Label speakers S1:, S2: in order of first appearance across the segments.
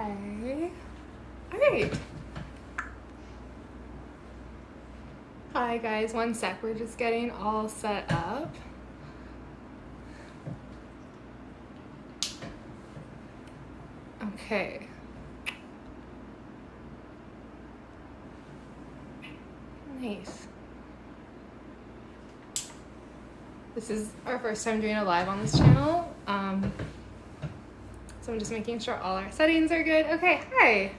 S1: Okay. All right. Hi guys, one sec. We're just getting all set up. Okay. Nice. This is our first time doing a live on this channel. So I'm just making sure all our settings are good. Okay, hi.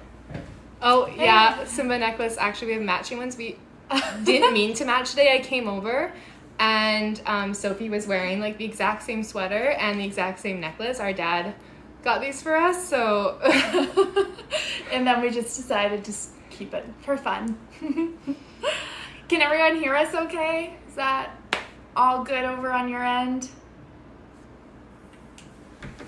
S1: Oh, hey. Yeah, Simba necklace. Actually, we have matching ones. We didn't mean to match today. I came over and Sophie was wearing like the exact same sweater and the exact same necklace. Our dad got these for us, so
S2: and then we just decided to keep it for fun. Can everyone hear us okay? Is that all good over on your end?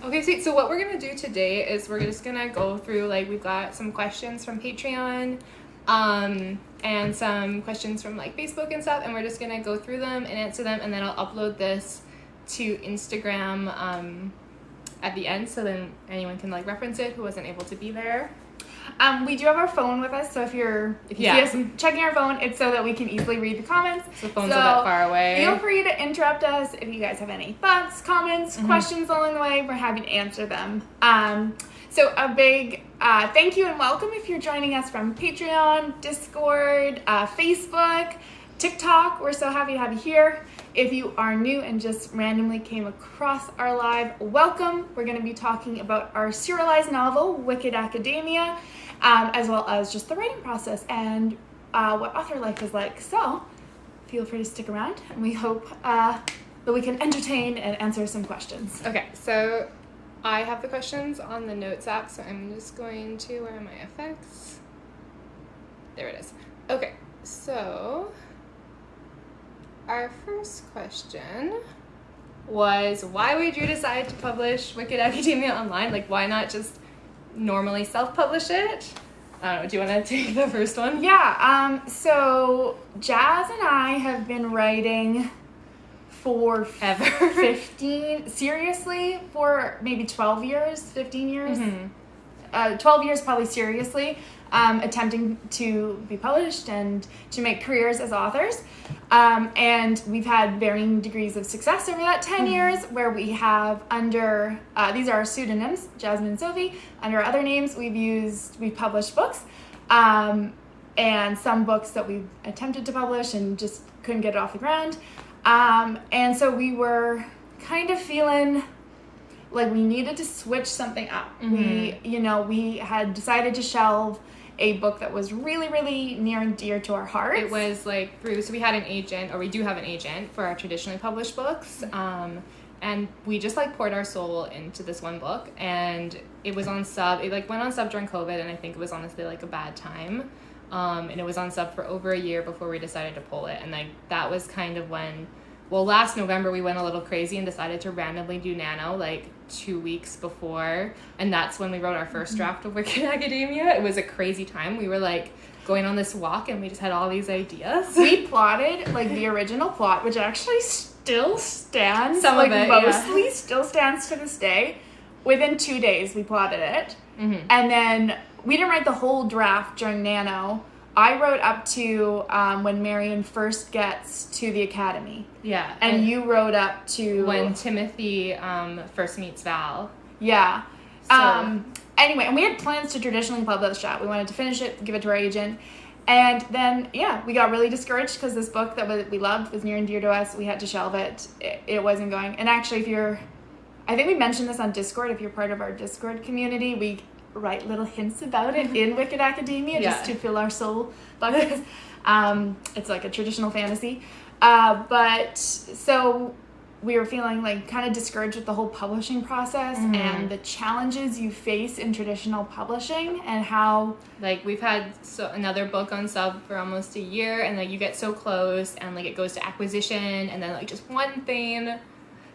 S1: Okay, sweet. So what we're going to do today is we're just going to go through, like, we've got some questions from Patreon and some questions from, like, Facebook and stuff, and we're just going to go through them and answer them, and then I'll upload this to Instagram at the end, so then anyone can, like, reference it who wasn't able to be there.
S2: We do have our phone with us, so if you see us checking our phone, it's so that we can easily read the comments.
S1: So the phone's a bit far away.
S2: Feel free to interrupt us if you guys have any thoughts, comments, questions along the way. We're happy to answer them. So a big thank you and welcome if you're joining us from Patreon, Discord, Facebook, TikTok. We're so happy to have you here. If you are new and just randomly came across our live, welcome. We're going to be talking about our serialized novel, Wicked Academia, as well as just the writing process and what author life is like. So feel free to stick around, and we hope that we can entertain and answer some questions.
S1: Okay, so I have the questions on the notes app, so I'm just going to, where are my effects? There it is. Okay, so our first question was, why would you decide to publish Wicked Academia online? Like, why not just normally self-publish it? I don't know, do you want to take the first one?
S2: Yeah, so Jazz and I have been writing for 15, seriously, for maybe 12 years, 15 years. 12 years probably seriously, attempting to be published and to make careers as authors. And we've had varying degrees of success over that 10 years, where we have under, these are our pseudonyms, Jasmine and Sophie. Under our other names, we've published books, and some books that we've attempted to publish and just couldn't get it off the ground. And so we were kind of feeling like we needed to switch something up. We had decided to shelve a book that was really, really near and dear to our hearts.
S1: It was like so we had an agent, or we do have an agent for our traditionally published books. And we just like poured our soul into this one book, and it was on sub. It like went on sub during COVID, and I think it was honestly like a bad time. And it was on sub for over a year before we decided to pull it. And like that was kind of when, last November we went a little crazy and decided to randomly do Nano like 2 weeks before, and that's when we wrote our first draft of Wicked Academia. It was a crazy time. We were like going on this walk and we just had all these ideas.
S2: We plotted like the original plot, which actually still stands.
S1: Some
S2: like
S1: of it,
S2: mostly still stands to this day. Within 2 days we plotted it. And then we didn't write the whole draft during Nano. I wrote up to when Marion first gets to the academy.
S1: Yeah.
S2: And you wrote up to
S1: when Timothy first meets Val.
S2: Yeah.
S1: So.
S2: Anyway, and we had plans to traditionally publish that. We wanted to finish it, give it to our agent. And then, we got really discouraged because this book that we loved was near and dear to us. We had to shelve it. It wasn't going. And actually, I think we mentioned this on Discord. If you're part of our Discord community, we write little hints about it in Wicked Academia just to fill our soul buckets. It's like a traditional fantasy. But so we were feeling like kind of discouraged with the whole publishing process and the challenges you face in traditional publishing, and how
S1: like we've had another book on sub for almost a year, and like you get so close and like it goes to acquisition, and then like just one thing.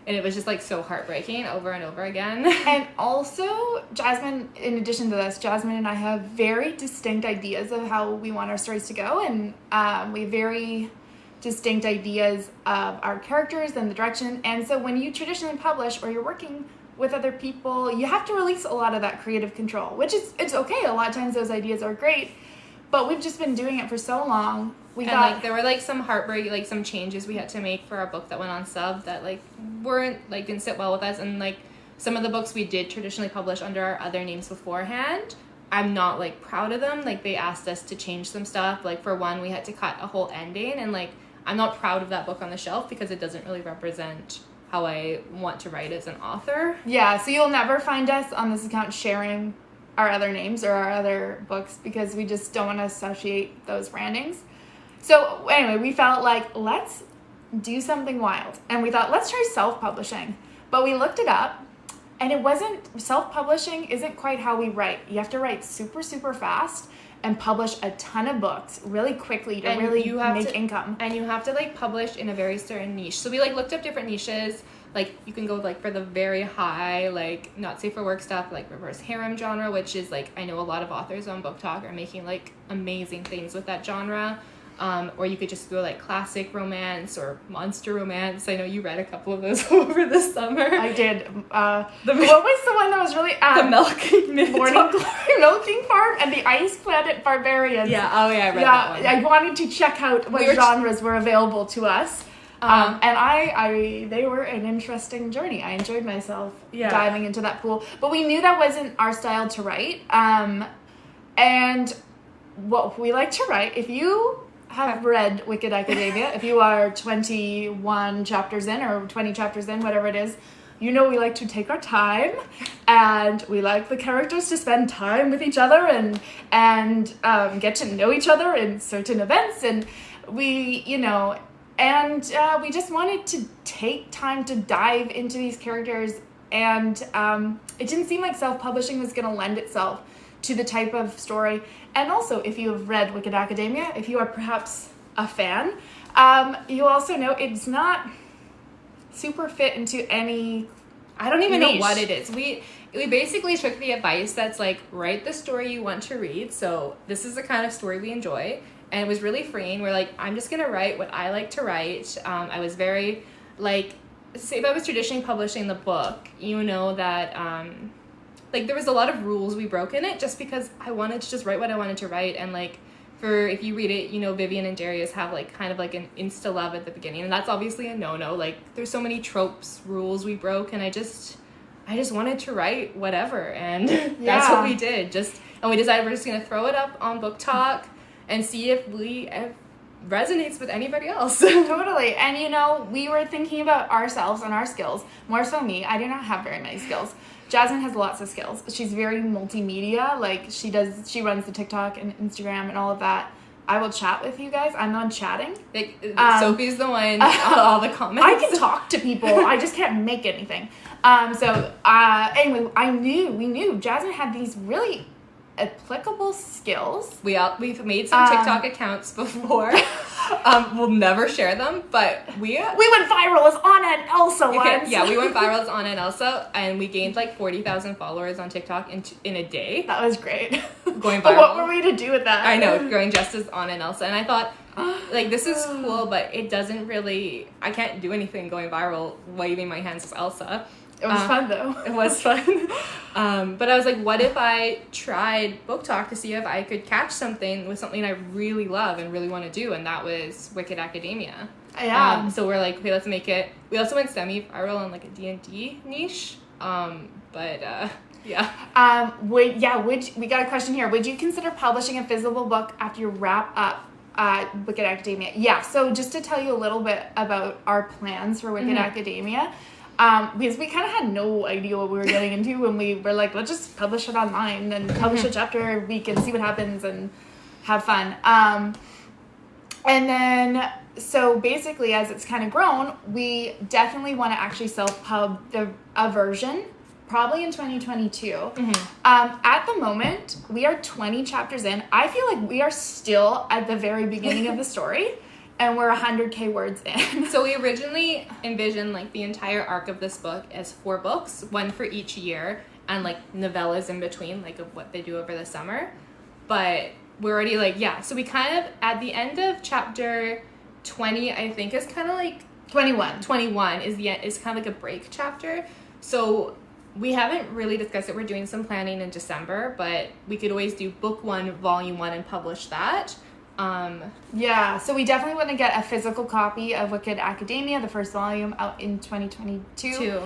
S1: And it was just, like, so heartbreaking over and over again.
S2: And also, Jasmine, in addition to this, Jasmine and I have very distinct ideas of how we want our stories to go. And we have very distinct ideas of our characters and the direction. And so when you traditionally publish, or you're working with other people, you have to release a lot of that creative control, which it's okay. A lot of times those ideas are great, but we've just been doing it for so long.
S1: There were like some heartbreak, like some changes we had to make for our book that went on sub that like didn't sit well with us, and like some of the books we did traditionally publish under our other names beforehand, I'm not like proud of them. Like they asked us to change some stuff. Like for one, we had to cut a whole ending, and like I'm not proud of that book on the shelf because it doesn't really represent how I want to write as an author.
S2: Yeah, so you'll never find us on this account sharing our other names or our other books because we just don't want to associate those brandings. So anyway, we felt like, let's do something wild. And we thought, let's try self-publishing. But we looked it up, and it wasn't, self-publishing isn't quite how we write. You have to write super, super fast and publish a ton of books really quickly to make income.
S1: And you have to like publish in a very certain niche. So we like looked up different niches. Like you can go like for the very high, like not safe for work stuff, like reverse harem genre, which is like, I know a lot of authors on Book Talk are making like amazing things with that genre. Or you could just go like classic romance or monster romance. I know you read a couple of those over the summer.
S2: I did. What was the one that was really...
S1: the Milking
S2: Morning Glory Milking Farm and the Ice Planet Barbarians.
S1: Yeah, oh yeah, I read that one.
S2: I wanted to check out what genres were available to us. And they were an interesting journey. I enjoyed myself diving into that pool. But we knew that wasn't our style to write. And what we like to write, if you have read Wicked Academia, if you are 21 chapters in or 20 chapters in, whatever it is, you know we like to take our time, and we like the characters to spend time with each other and get to know each other in certain events, and we just wanted to take time to dive into these characters, and it didn't seem like self-publishing was going to lend itself to the type of story. And also, if you have read Wicked Academia, if you are perhaps a fan, you also know it's not super fit into any
S1: I don't even know what it is. We basically took the advice that's like, write the story you want to read. So this is the kind of story we enjoy. And it was really freeing. We're like, I'm just going to write what I like to write. I was very, like, say if I was traditionally publishing the book, you know that... like there was a lot of rules we broke in it just because I wanted to just write what I wanted to write. And like if you read it, you know, Vivian and Darius have like kind of like an insta love at the beginning, and that's obviously a no. Like there's so many tropes, rules we broke, and I just wanted to write whatever, and that's what we did. And we decided we're just gonna throw it up on Book Talk and see if it resonates with anybody else.
S2: Totally. And you know, we were thinking about ourselves and our skills. More so me. I do not have very many skills. Jasmine has lots of skills. She's very multimedia. Like she runs the TikTok and Instagram and all of that. I will chat with you guys. I'm on chatting.
S1: Sophie's the one. All the comments.
S2: I can talk to people. I just can't make anything. Anyway, we knew Jasmine had these really applicable skills.
S1: We've made some TikTok accounts before. We'll never share them, but we
S2: went viral as Anna and Elsa once.
S1: Yeah, we went viral as Anna and Elsa, and we gained like 40,000 followers on TikTok in a day.
S2: That was great.
S1: Going viral.
S2: What were we to do with that?
S1: I know, going just as Anna and Elsa, and I thought, like, this is cool, but it doesn't really. I can't do anything going viral waving my hands as Elsa.
S2: It was fun, though.
S1: It was fun. But I was like, what if I tried Book Talk to see if I could catch something with something I really love and really want to do, and that was Wicked Academia.
S2: Yeah.
S1: So we're like, okay, let's make it. We also went semi-viral on like a D&D niche. Yeah.
S2: We got a question here. Would you consider publishing a physical book after you wrap up Wicked Academia? Yeah. So just to tell you a little bit about our plans for Wicked Academia. Because we kind of had no idea what we were getting into when we were like, let's just publish it online and publish a chapter a week and see what happens and have fun. And then, so basically, as it's kind of grown, we definitely want to actually self-pub a version, probably in 2022. At the moment, we are 20 chapters in. I feel like we are still at the very beginning of the story. And we're 100K words in.
S1: So we originally envisioned like the entire arc of this book as 4 books, one for each year, and like novellas in between, like of what they do over the summer. But we're already like, so we kind of, at the end of chapter 20, I think is kind of like...
S2: 21
S1: is kind of like a break chapter. So we haven't really discussed it. We're doing some planning in December, but we could always do book 1, volume 1, and publish that.
S2: Yeah, so we definitely want to get a physical copy of Wicked Academia, the first volume, out in 2022.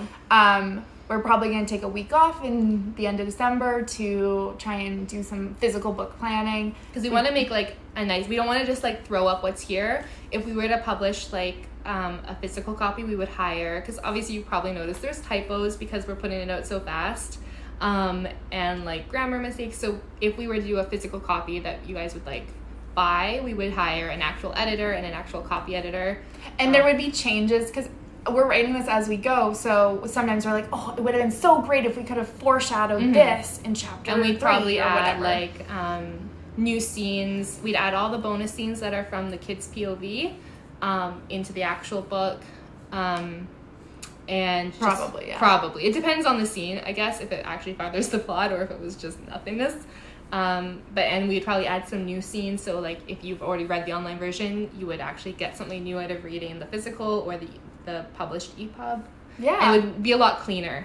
S2: We're probably going to take a week off in the end of December to try and do some physical book planning.
S1: Because we want to make, like, we don't want to just, like, throw up what's here. If we were to publish, like, a physical copy, we would hire, because obviously you probably noticed there's typos because we're putting it out so fast, and, like, grammar mistakes. So if we were to do a physical copy that you guys would, like, buy, we would hire an actual editor and an actual copy editor.
S2: And there would be changes, because we're writing this as we go, so sometimes we're like, oh, it would have been so great if we could have foreshadowed this in chapter 3
S1: and we'd probably add
S2: whatever.
S1: like new scenes. We'd add all the bonus scenes that are from the kids' POV into the actual book, and probably it depends on the scene, I guess, if it actually furthers the plot or if it was just nothingness. And we'd probably add some new scenes, so like if you've already read the online version, you would actually get something new out of reading the physical or the published EPUB.
S2: Yeah,
S1: it would be a lot cleaner,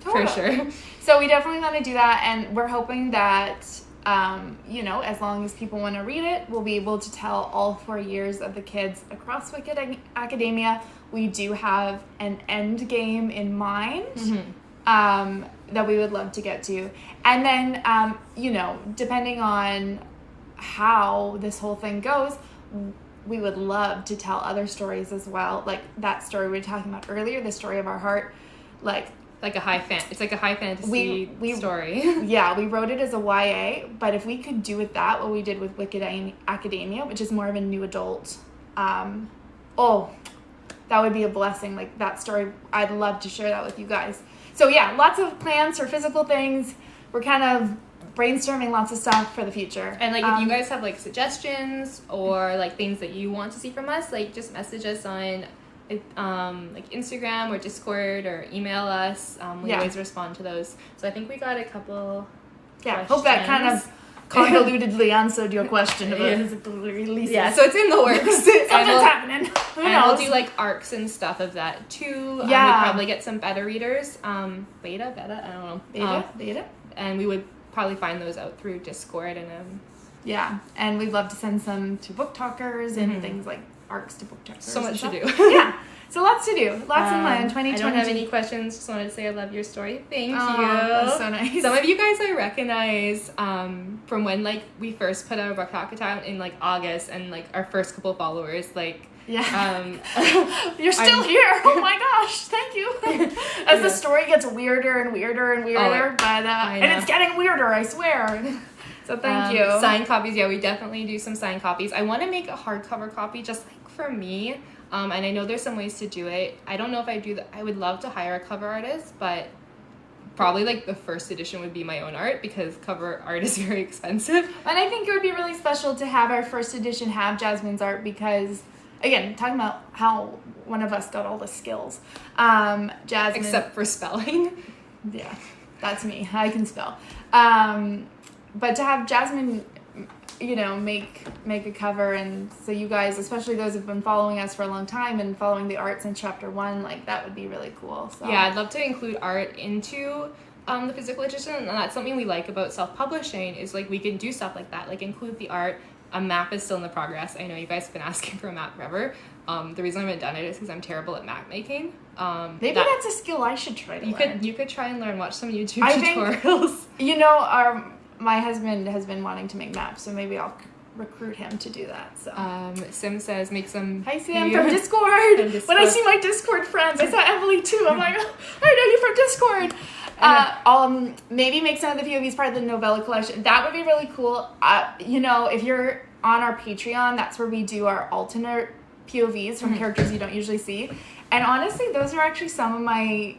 S1: for sure.
S2: So we definitely want to do that, and we're hoping that as long as people want to read it, we'll be able to tell all 4 years of the kids across Wicked Academia. We do have an end game in mind. That we would love to get to. And then, depending on how this whole thing goes, we would love to tell other stories as well. Like that story we were talking about earlier, the story of our heart. It's like a high fantasy story. Yeah, we wrote it as a YA, but if we could do with that what we did with Wicked Academia, which is more of a new adult, that would be a blessing. Like that story, I'd love to share that with you guys. So yeah, lots of plans for physical things. We're kind of brainstorming lots of stuff for the future.
S1: And like if you guys have like suggestions or like things that you want to see from us, like just message us on like Instagram or Discord or email us. We always respond to those. So I think we got a couple questions.
S2: Hope that kind of convolutedly answered your question about physical releases.
S1: Yeah, so it's in the works.
S2: Something's happening.
S1: We'll do like arcs and stuff of that too.
S2: Yeah.
S1: We'd probably get some beta readers. Beta, I don't know.
S2: Beta.
S1: And we would probably find those out through Discord and
S2: and we'd love to send some to book talkers and things like arcs to book talkers.
S1: So much to do.
S2: So lots to do. Lots in mind. 2020.
S1: I don't have any questions. Just wanted to say I love your story. Thank you.
S2: That's so nice.
S1: Some of you guys I recognize from when like we first put our book talk out in like August, and like our first couple followers like
S2: you're still here. Oh my gosh, thank you. As the story gets weirder and weirder and weirder, and it's getting weirder, I swear. So thank you.
S1: Signed copies, we definitely do some signed copies. I want to make a hardcover copy just like for me. And I know there's some ways to do it. I don't know if I do that. I would love to hire a cover artist, but probably like the first edition would be my own art because cover art is very expensive.
S2: And I think it would be really special to have our first edition have Jasmine's art because, again, talking about how one of us got all the skills. Jasmine,
S1: except for spelling.
S2: Yeah, that's me. I can spell. But to have Jasmine, make a cover, and so you guys, especially those who've been following us for a long time and following the arts in chapter 1, like that would be really cool. So.
S1: Yeah, I'd love to include art into the physical edition, and that's something we like about self-publishing is like we can do stuff like that, like include the art. A map is still in the progress. I know you guys have been asking for a map forever. The reason I haven't done it is because I'm terrible at map making.
S2: Maybe that's a skill I should try to learn.
S1: You could try and learn. Watch some YouTube tutorials.
S2: My husband has been wanting to make maps, so maybe I'll recruit him to do that. So
S1: Sim says make some.
S2: Hi Sim from Discord. When I see my Discord friends, I saw Emily too. I'm like, oh, I know you from Discord. Maybe make some of the POVs part of the novella collection. That would be really cool. If you're on our Patreon, that's where we do our alternate POVs from characters you don't usually see. And honestly, those are actually some of my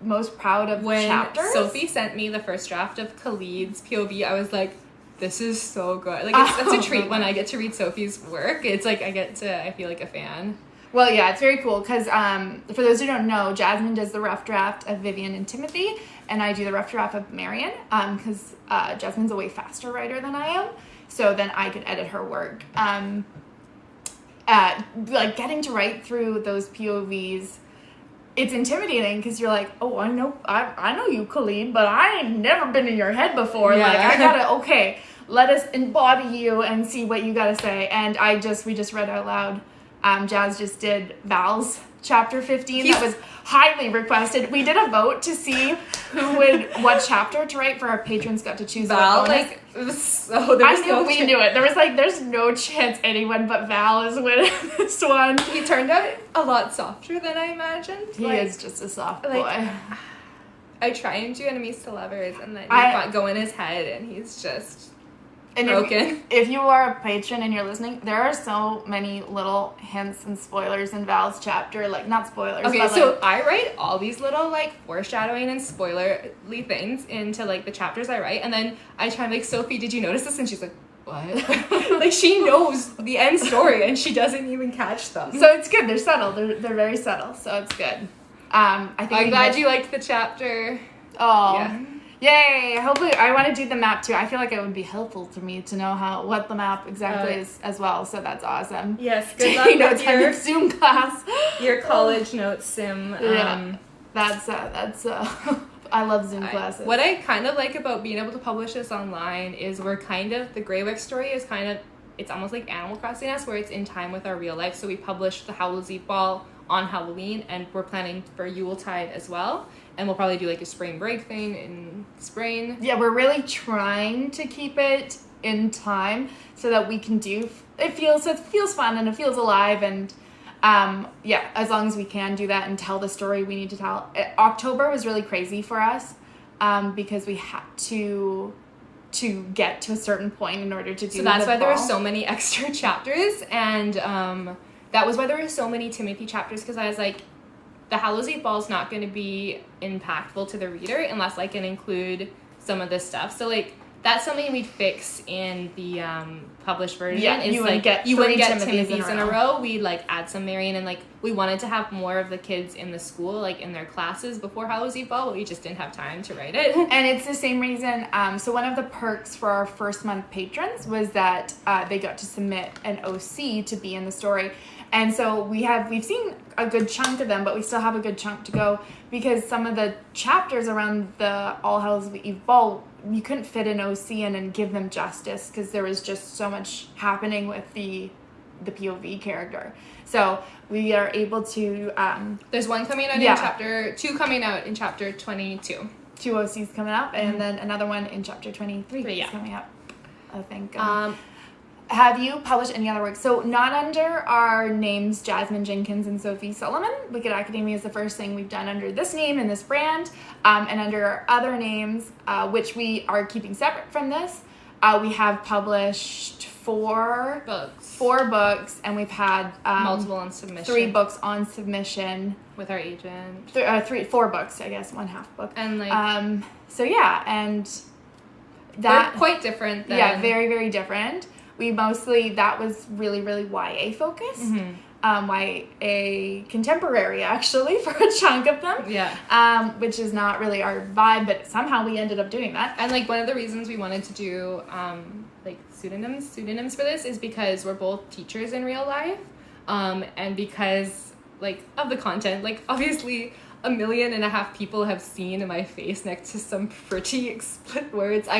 S2: most proud of chapters.
S1: When Sophie sent me the first draft of Khalid's POV, I was like, this is so good. It's a treat when I get to read Sophie's work. It's like I feel like a fan.
S2: Well, yeah, it's very cool because for those who don't know, Jasmine does the rough draft of Vivian and Timothy, and I do the rough draft of Marion because Jasmine's a way faster writer than I am, so then I could edit her work. Getting to write through those POVs it's intimidating because you're like, oh, I know you, Khalid, but I ain't never been in your head before.
S1: Yeah.
S2: Like, I gotta, okay, let us embody you and see what you gotta say. And we just read out loud. Jazz just did Val's chapter 15. That was highly requested. We did a vote to see what chapter to write for our patrons. Got to choose
S1: Val. Like, I knew we knew it. There was like, there's no chance anyone but Val is winning this one. He turned out a lot softer than I imagined.
S2: He is just a soft boy.
S1: I try and do enemies to lovers, and then you go in his head, and he's just broken.
S2: If you are a patron and you're listening, there are so many little hints and spoilers in Val's chapter. Like, not spoilers.
S1: Okay,
S2: but
S1: so I write all these little, like, foreshadowing and spoilerly things into, like, the chapters I write, and then I try and, like, Sophie, did you notice this? And she's like, what? Like, she knows the end story, and she doesn't even catch them.
S2: So it's good. They're subtle. They're very subtle, so it's good. I'm
S1: glad you liked the chapter.
S2: Oh.
S1: Yeah.
S2: Yay! Hopefully, I want to do the map too. I feel like it would be helpful to me to know what the map exactly is as well. So that's awesome.
S1: Yes, good luck with your
S2: Zoom class.
S1: Your college notes sim.
S2: Yeah, that's I love Zoom classes.
S1: What I kind of like about being able to publish this online is the Greywick story is it's almost like Animal Crossing-esque, where it's in time with our real life. So we published the Howl's Eve Ball on Halloween, and we're planning for Yuletide as well. And we'll probably do like a spring break thing in spring. Yeah,
S2: we're really trying to keep it in time so that we can do it feels fun and it feels alive, and as long as we can do that and tell the story we need to tell. October was really crazy for us because we had to get to a certain point in order to do.
S1: So that's why there were so many extra chapters, and that was why there were so many Timothy chapters, because I was like, the Hallows Eve Ball is not going to be impactful to the reader unless I can include some of this stuff. So, like, that's something we'd fix in the published version.
S2: Yeah, you wouldn't get Timothy's in a row.
S1: We'd, like, add some Marion, and, like, we wanted to have more of the kids in the school, like, in their classes before Hallows Eve Ball, but we just didn't have time to write it.
S2: And it's the same reason. So one of the perks for our first month patrons was that they got to submit an OC to be in the story. And so we've seen a good chunk of them, but we still have a good chunk to go, because some of the chapters around the All Hallows Eve Ball, you couldn't fit an OC in and give them justice because there was just so much happening with the POV character. So we are able to...
S1: There's one coming out two coming out in chapter 22.
S2: 2 OCs coming up, and then another one in chapter 23 is coming up, I think. Have you published any other work? So not under our names, Jasmine Jenkins and Sophie Solomon. Wicked Academia is the first thing we've done under this name and this brand. And under our other names, which we are keeping separate from this, we have published 4 books, and we've had
S1: multiple on submission.
S2: 3 books on submission
S1: with our agent.
S2: 4 books, I guess, 1/2 book.
S1: And like
S2: and that
S1: they're quite different.
S2: Very, very different. That was really, really YA focused. Mm-hmm. YA contemporary, actually, for a chunk of them.
S1: Yeah.
S2: Which is not really our vibe, but somehow we ended up doing that.
S1: And, like, one of the reasons we wanted to do, like, pseudonyms for this is because we're both teachers in real life. And because, like, of the content. Like, obviously... 1.5 million people have seen my face next to some pretty explicit words. I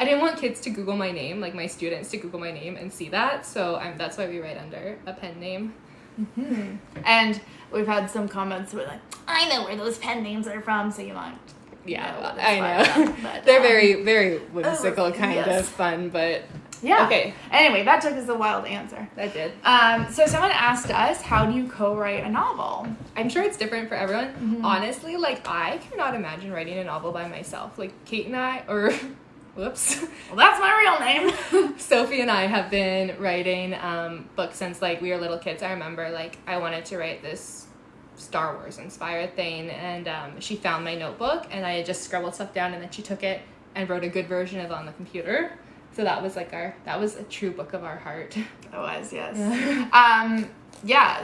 S1: didn't want kids to Google my name, like my students to Google my name and see that. So that's why we write under a pen name.
S2: Mm-hmm. And we've had some comments where like, I know where those pen names are from, so you might.
S1: Yeah, I know. But, they're very, very whimsical, kind of fun, but.
S2: Yeah.
S1: Okay.
S2: Anyway, that took us a while to answer.
S1: That did.
S2: So someone asked us, how do you co-write a novel?
S1: I'm sure it's different for everyone.
S2: Mm-hmm.
S1: Honestly, like, I cannot imagine writing a novel by myself. Like, Kate and I, whoops.
S2: Well, that's my real name.
S1: Sophie and I have been writing books since, like, we were little kids. I remember, like, I wanted to write this Star Wars inspired thing, and she found my notebook, and I just scribbled stuff down, and then she took it and wrote a good version of it on the computer. So that was like that was a true book of our heart.
S2: It was, yes.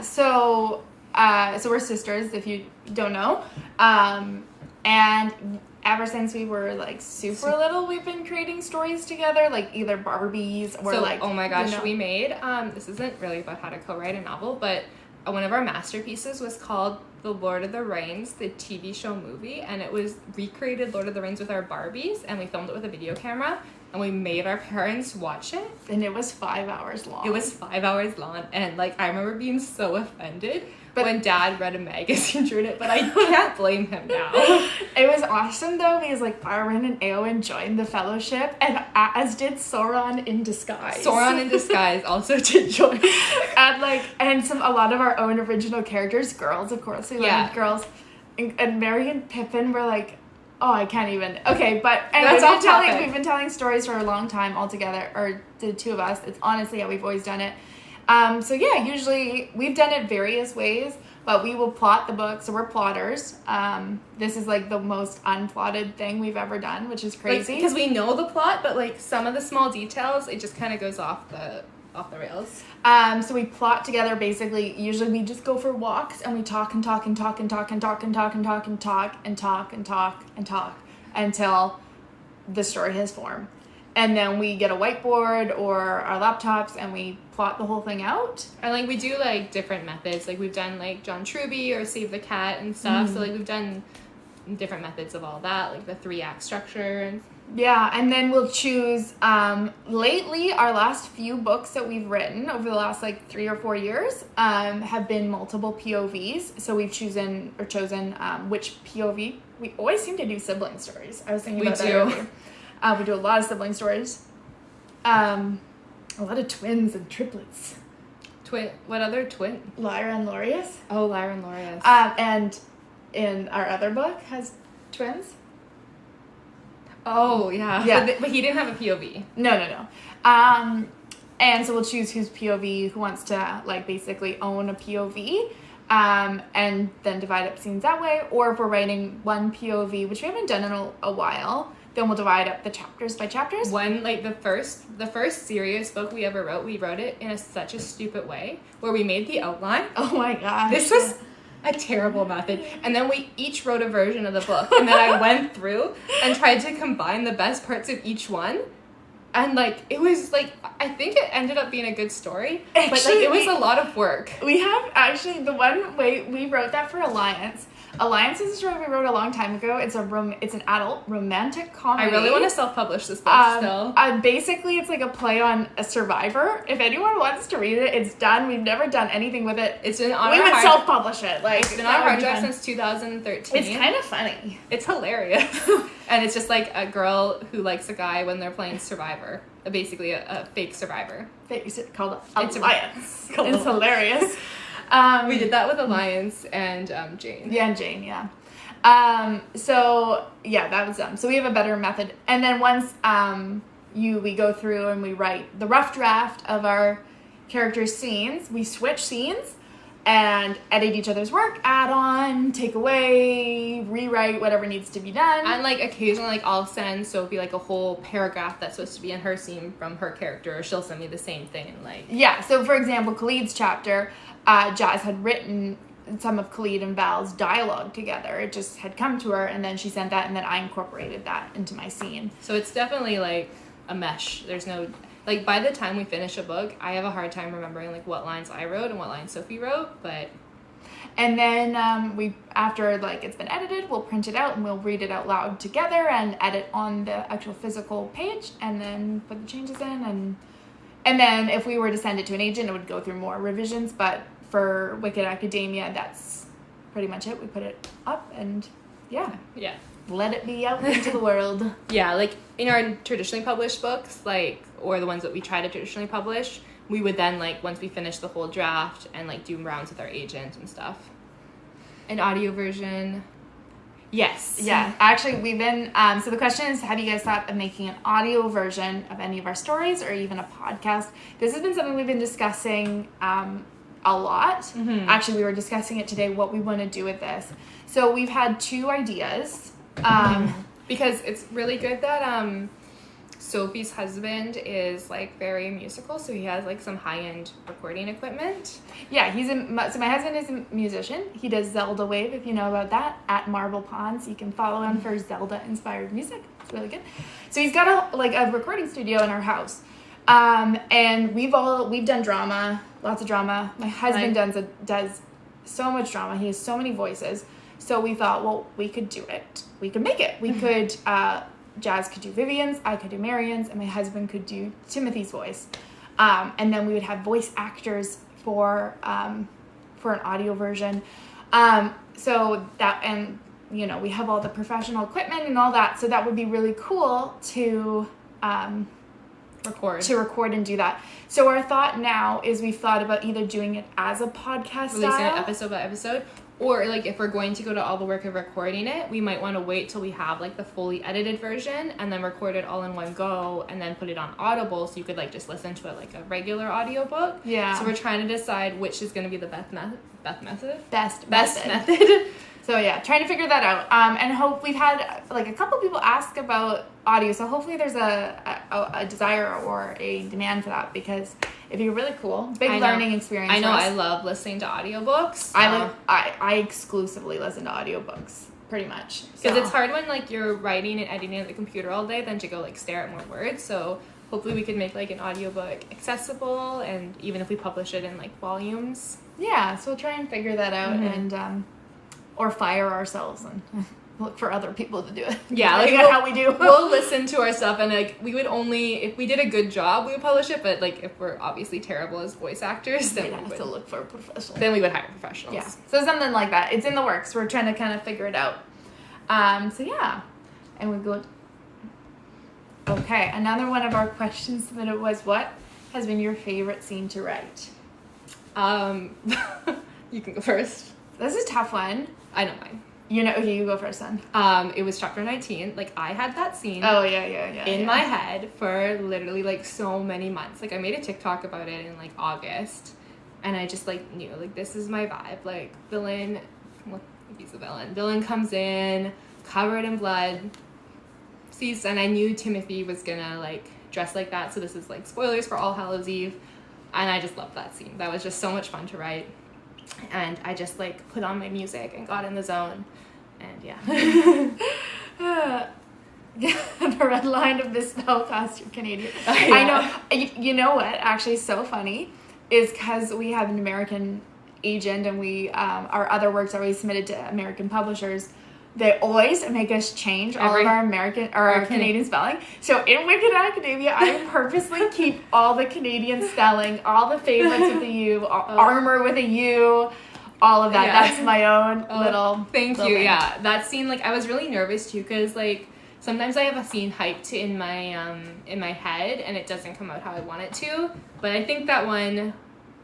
S2: So we're sisters, if you don't know. And ever since we were like super little, we've been creating stories together, like either Barbies or
S1: oh my gosh, we made this isn't really about how to co-write a novel, but one of our masterpieces was called The Lord of the Rings, the TV show movie, and it was recreated Lord of the Rings with our Barbies, and we filmed it with a video camera, and we made our parents watch it.
S2: And it was 5 hours long.
S1: It was 5 hours long, and like I remember being so offended when Dad read a magazine during it, but I can't blame him now.
S2: It was awesome though, because like Arwen and Eowyn joined the Fellowship, and as did Sauron in disguise.
S1: Sauron in disguise also did join.
S2: And a lot of our own original characters, girls, of course, we loved girls, and Merry and Pippin were like, oh, I can't even. Okay, but anyway, we've been telling stories for a long time all together, or the two of us. It's honestly how we've always done it. So yeah, usually we've done it various ways, but we will plot the book. So we're plotters. This is like the most unplotted thing we've ever done, which is crazy.
S1: Because we know the plot, but like some of the small details, it just kind of goes off the rails.
S2: So we plot together basically. Usually we just go for walks and we talk and talk and talk and talk and talk and talk and talk and talk and talk and talk and talk until the story has form. And then we get a whiteboard or our laptops and we plot the whole thing out.
S1: And like we do like different methods. Like we've done like John Truby or Save the Cat and stuff. So like we've done different methods of all that, like the 3-act structure.
S2: Yeah, and then we'll choose, lately our last few books that we've written over the last like 3 or 4 years have been multiple POVs. So we've chosen which POV. We always seem to do sibling stories. I was thinking about that earlier. We do a lot of sibling stories. A lot of twins and triplets.
S1: What other twin?
S2: Lyra and Lorius.
S1: Oh, Lyra and Lorius.
S2: And in our other book has twins.
S1: Oh, yeah.
S2: Yeah.
S1: But he didn't have a POV.
S2: No. And so we'll choose whose POV, who wants to like basically own a POV. And then divide up scenes that way. Or if we're writing one POV, which we haven't done in a while, then we'll divide up the chapters by chapters.
S1: The first serious book we ever wrote, we wrote it in such a stupid way, where we made the outline.
S2: Oh my gosh.
S1: This was a terrible method. And then we each wrote a version of the book. And then I went through and tried to combine the best parts of each one. And like, it was like, I think it ended up being a good story. But like, it was a lot of work.
S2: We have actually, the one way we wrote that for Alliance. Alliance is a story we wrote a long time ago. It's an adult romantic comedy.
S1: I really want to self-publish this book still.
S2: Basically, it's like a play on a Survivor. If anyone wants to read it, it's done. We've never done anything with it.
S1: It's been on
S2: we would self-publish it. Like,
S1: it's been on hard drive since 2013.
S2: It's kind of funny.
S1: It's hilarious. And it's just like a girl who likes a guy when they're playing Survivor. Basically a fake Survivor.
S2: It's called Alliance. It's hilarious.
S1: We did that with Alliance and Jane.
S2: Yeah, and Jane, yeah. So, yeah, that was them. So we have a better method. And then once we go through and we write the rough draft of our characters' scenes, we switch scenes and edit each other's work, add on, take away, rewrite whatever needs to be done.
S1: And like occasionally like I'll send Sophie like a whole paragraph that's supposed to be in her scene from her character, or she'll send me the same thing. Like,
S2: yeah, so for example, Khalid's chapter, Jazz had written some of Khalid and Val's dialogue together. It just had come to her, and then she sent that, and then I incorporated that into my scene.
S1: So it's definitely like a mesh. There's no, like, by the time we finish a book, I have a hard time remembering like what lines I wrote and what lines Sophie wrote, but...
S2: And then after like it's been edited, we'll print it out and we'll read it out loud together and edit on the actual physical page, and then put the changes in, and then if we were to send it to an agent, it would go through more revisions, but for Wicked Academia, that's pretty much it. We put it up and yeah. Let it be out into the world.
S1: Yeah, like in our traditionally published books, like, or the ones that we try to traditionally publish, we would then, like, once we finish the whole draft and, like, do rounds with our agent and stuff. An audio version. Yes.
S2: Yeah. Actually, we've been, so the question is, have you guys thought of making an audio version of any of our stories or even a podcast? This has been something we've been discussing a lot. Mm-hmm. Actually, we were discussing it today, what we want to do with this. So we've had 2 ideas.
S1: Because it's really good that Sophie's husband is like very musical, so he has like some high-end recording equipment.
S2: Yeah, so my husband is a musician. He does Zelda Wave, if you know about that, at Marble Ponds. You can follow him for Zelda-inspired music. It's really good. So he's got a recording studio in our house. And we've done drama, Lots of drama. My husband does so much drama. He has so many voices. So we thought, well, we could do it. We could make it. We could, Jazz could do Vivian's, I could do Marian's, and my husband could do Timothy's voice. And then we would have voice actors for an audio version. So that, and, you know, we have all the professional equipment and all that. So that would be really cool to record and do that. So our thought now is we've thought about either doing it as a podcast
S1: releasing
S2: style,
S1: it episode by episode, or like if we're going to go to all the work of recording it, we might want to wait till we have like the fully edited version and then record it all in one go and then put it on Audible so you could like just listen to it like a regular audiobook.
S2: Yeah.
S1: So we're trying to decide which is going to be the best method.
S2: So yeah, trying to figure that out. And we've had like a couple people ask about audio, so hopefully there's a desire or a demand for that, because it'd be really cool. Big learning experience.
S1: I know,
S2: for us.
S1: I love listening to audiobooks.
S2: I exclusively listen to audiobooks, pretty much.
S1: Because it's hard when like you're writing and editing at the computer all day, then to go like stare at more words. So hopefully we could make like an audiobook accessible, and even if we publish it in like volumes.
S2: Yeah, so we'll try and figure that out and or fire ourselves and look for other people to do it.
S1: Yeah, like
S2: how we do.
S1: We'll listen to our stuff, and like we would only, if we did a good job, we would publish it. But like if we're obviously terrible as voice actors, then we would
S2: to look for professionals.
S1: Then we would hire professionals.
S2: Yeah, so something like that. It's in the works. We're trying to kind of figure it out. So yeah, and we go. Okay, another one of our questions submitted was, what has been your favorite scene to write?
S1: You can go first.
S2: This is a tough one.
S1: I know mine.
S2: You know, okay, you go first then.
S1: It was chapter 19. Like, I had that scene.
S2: Oh, yeah.
S1: In my head for literally, like, so many months. Like, I made a TikTok about it in, like, August. And I just, like, knew, like, this is my vibe. Like, villain, well, he's a villain. Villain comes in, covered in blood. Sees, and I knew Timothy was gonna, like, dress like that. So this is, like, spoilers for All Hallows Eve. And I just loved that scene. That was just so much fun to write. And I just, like, put on my music and got in the zone. And, yeah.
S2: The red line of this spell cost you're Canadian. I know. You know what? Actually, so funny is because we have an American agent, and we our other works are always submitted to American publishers. They always make us change all of our American or our Canadian spelling. So in Wicked Academia, I purposely keep all the Canadian spelling, all the favorites with a U, armor with a U, all of that. Yeah. That's my own little.
S1: Thank
S2: little
S1: you.
S2: thing.
S1: Yeah, that scene. Like, I was really nervous too, because like sometimes I have a scene hyped in my head, and it doesn't come out how I want it to. But I think that one.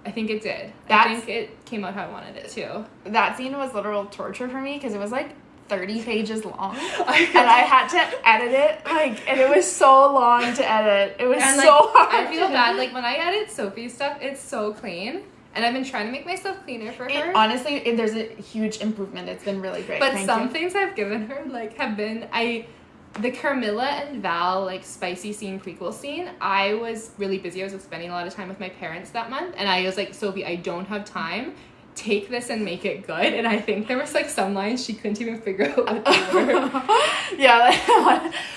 S1: I think it did. I think it came out how I wanted it to.
S2: That scene was literal torture for me, because it was like 30 pages long, and I had to edit it, like, and it was so long to edit. It was so hard.
S1: I feel bad, like, when I edit Sophie's stuff, it's so clean, and I've been trying to make my stuff cleaner for her.
S2: Honestly, there's a huge improvement. It's been really great.
S1: But some things I've given her, like, have been, the Carmilla and Val, like, spicy scene, prequel scene, I was really busy. I was spending a lot of time with my parents that month, and I was like, Sophie, I don't have time. Take this and make it good. And I think there was like some lines she couldn't even figure out what they were.
S2: Yeah.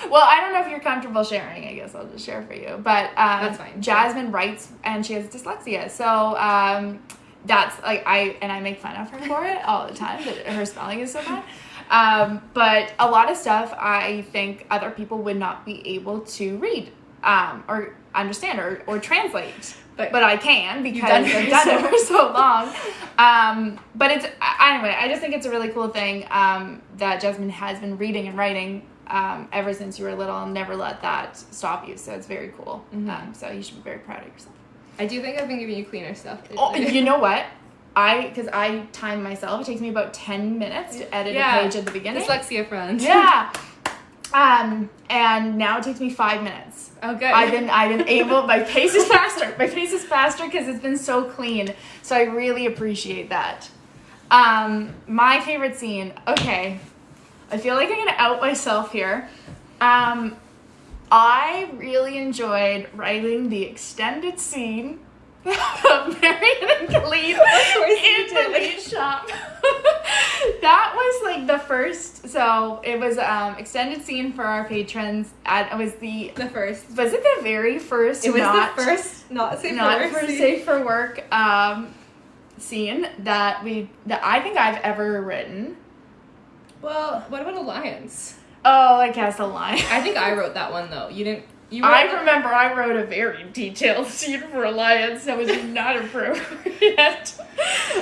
S2: Well, I don't know if you're comfortable sharing. I guess I'll just share for you. But
S1: that's fine.
S2: Jasmine writes, and she has dyslexia. So that's like I make fun of her for it all the time. That her spelling is so bad. But a lot of stuff I think other people would not be able to read or understand or translate. But I can, because I've done it for so long. But it's, anyway, I just think it's a really cool thing that Jasmine has been reading and writing ever since you were little, and never let that stop you. So it's very cool. Mm-hmm. So you should be very proud of yourself.
S1: I do think I've been giving you cleaner stuff.
S2: Oh, you know what? Because I time myself. It takes me about 10 minutes to edit a page at the beginning.
S1: Dyslexia friend.
S2: Yeah. And now it takes me 5 minutes.
S1: Oh, good.
S2: I've been able, my pace is faster because it's been so clean. So I really appreciate that. My favorite scene, okay. I feel like I'm going to out myself here. I really enjoyed writing the extended scene Marion and Khalid in the meat shop. That was like the first. So it was extended scene for our patrons. It was the
S1: first.
S2: Was it the very first?
S1: It was the first not safe for work
S2: scene that I think I've ever written.
S1: Well, what about Alliance?
S2: Oh, I guess Alliance.
S1: I think I wrote that one though. You didn't.
S2: I remember I wrote a very detailed scene for Alliance that was not appropriate.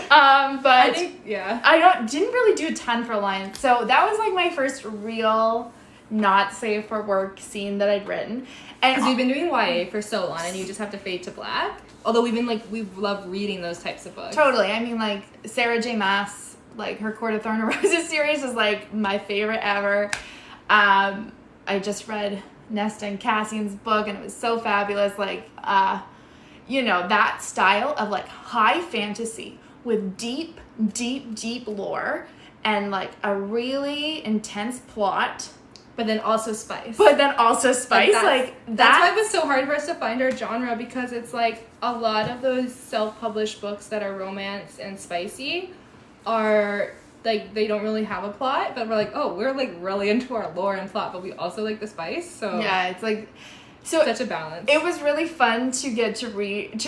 S2: But
S1: I think, yeah.
S2: I didn't really do a ton for Alliance. So that was like my first real not safe for work scene that I'd written. And
S1: because we've been doing YA for so long and you just have to fade to black. Although we love reading those types of books.
S2: Totally. I mean, like Sarah J. Maas, like her Court of Thorn and Roses series is like my favorite ever. I just read Nesta and Cassian's book and it was so fabulous. Like, that style of like high fantasy with deep lore and like a really intense plot.
S1: But then also spice.
S2: Like
S1: that's why it was so hard for us to find our genre, because it's like a lot of those self-published books that are romance and spicy are like they don't really have a plot, but we're like, oh, we're like really into our lore and plot, but we also like the spice. So
S2: yeah, it's like such
S1: a balance.
S2: It was really fun to get to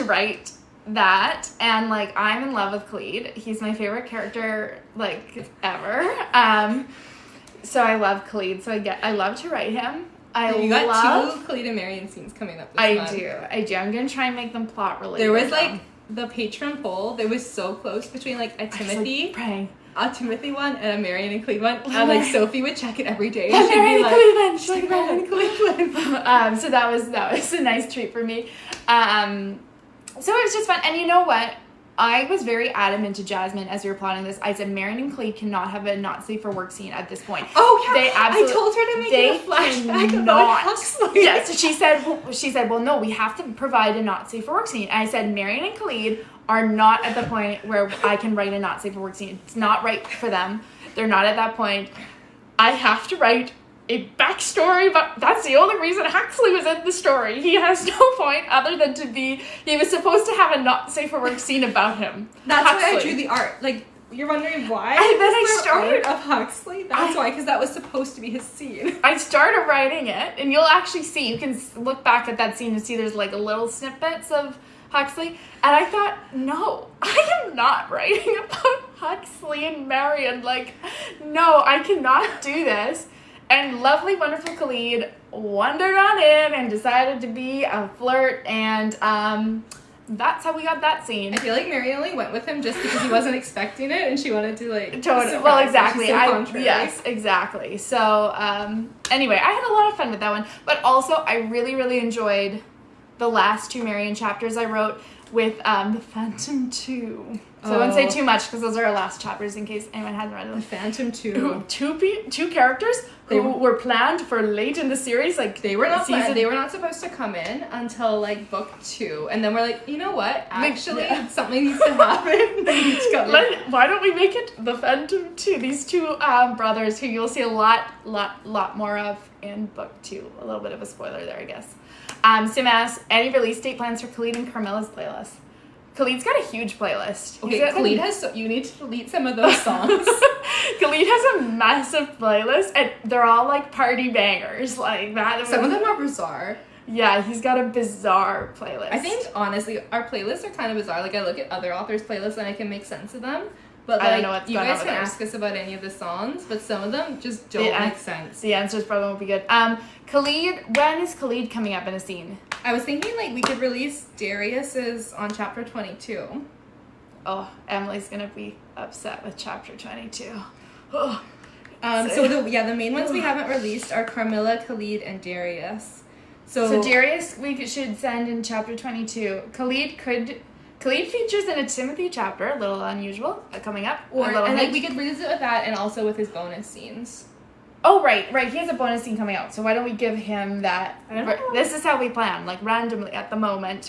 S2: write that, and like I'm in love with Khalid. He's my favorite character like ever. So I love Khalid. So I love to write him.
S1: You got 2 Khalid and Marion scenes coming up this month.
S2: I do. I'm gonna try and make them plot related.
S1: There was like the Patreon poll. There was so close between like a Timothy. A Timothy one and a Marion and Cleveland. And like Sophie would check it every day. And she'd be like, Marion and Cleveland.
S2: So that was a nice treat for me. So it was just fun. And you know what? I was very adamant to Jasmine as we were plotting this. I said Marion and Cleve cannot have a not safe for work scene at this point.
S1: Oh yeah, I told her to make it a flashback about Huxley.
S2: Yeah, so she said, well, no, we have to provide a not safe for work scene. And I said Marion and Khalid are not at the point where I can write a not safe for work scene. It's not right for them. They're not at that point. I have to write a backstory, but that's the only reason Huxley was in the story. He has no point other than he was supposed to have a not safe for work scene about him.
S1: That's
S2: Huxley.
S1: why I drew the art. Like, you're wondering why?
S2: I started
S1: art of Huxley. That's why, because that was supposed to be his scene.
S2: I started writing it, and you'll actually see. You can look back at that scene and see there's like a little snippets of Huxley, and I thought, no, I am not writing about Huxley and Marion. Like, no, I cannot do this. And lovely, wonderful Khalid wandered on in and decided to be a flirt, and that's how we got that scene.
S1: I feel like Mary only went with him just because he wasn't expecting it, and she wanted to like.
S2: Totally. Well, exactly.
S1: So
S2: yes, exactly. So anyway, I had a lot of fun with that one, but also I really, really enjoyed the last 2 Marion chapters I wrote with the Phantom 2. So I won't say too much because those are our last chapters in case anyone hasn't read them.
S1: The Phantom 2.
S2: Two characters who were planned for late in the series. Like
S1: they were not planned. They were not supposed to come in until like book 2, and then we're like, you know what? Actually, something needs to happen. They need to come in.
S2: Why don't we make it the Phantom 2? These 2 brothers who you'll see a lot more of in book 2. A little bit of a spoiler there, I guess. Sim asks, any release date plans for Khalid and Carmilla's playlist? Khalid's got a huge playlist.
S1: Okay, Khalid has. You need to delete some of those songs.
S2: Khalid has a massive playlist, and they're all like party bangers, like that.
S1: Some of them are bizarre.
S2: Yeah, he's got a bizarre playlist.
S1: I think honestly, our playlists are kind of bizarre. Like I look at other authors' playlists and I can make sense of them. But like,
S2: I don't know what's
S1: you
S2: going on
S1: guys
S2: with
S1: can
S2: ours.
S1: ask us about any of the songs, but some of them just don't make sense.
S2: The answers probably won't be good. Khalid, when is Khalid coming up in a scene?
S1: I was thinking like we could release Darius's on chapter 22.
S2: Oh, Emily's gonna be upset with chapter 22.
S1: So the main ones we haven't released are Carmilla, Khalid, and Darius. So
S2: Darius we should send in chapter 22. Khalid features in a Timothy chapter, a little unusual, coming up.
S1: And we could release it with that and also with his bonus scenes.
S2: Oh, right. He has a bonus scene coming out, so why don't we give him that?
S1: I don't know.
S2: This is how we plan, like randomly at the moment.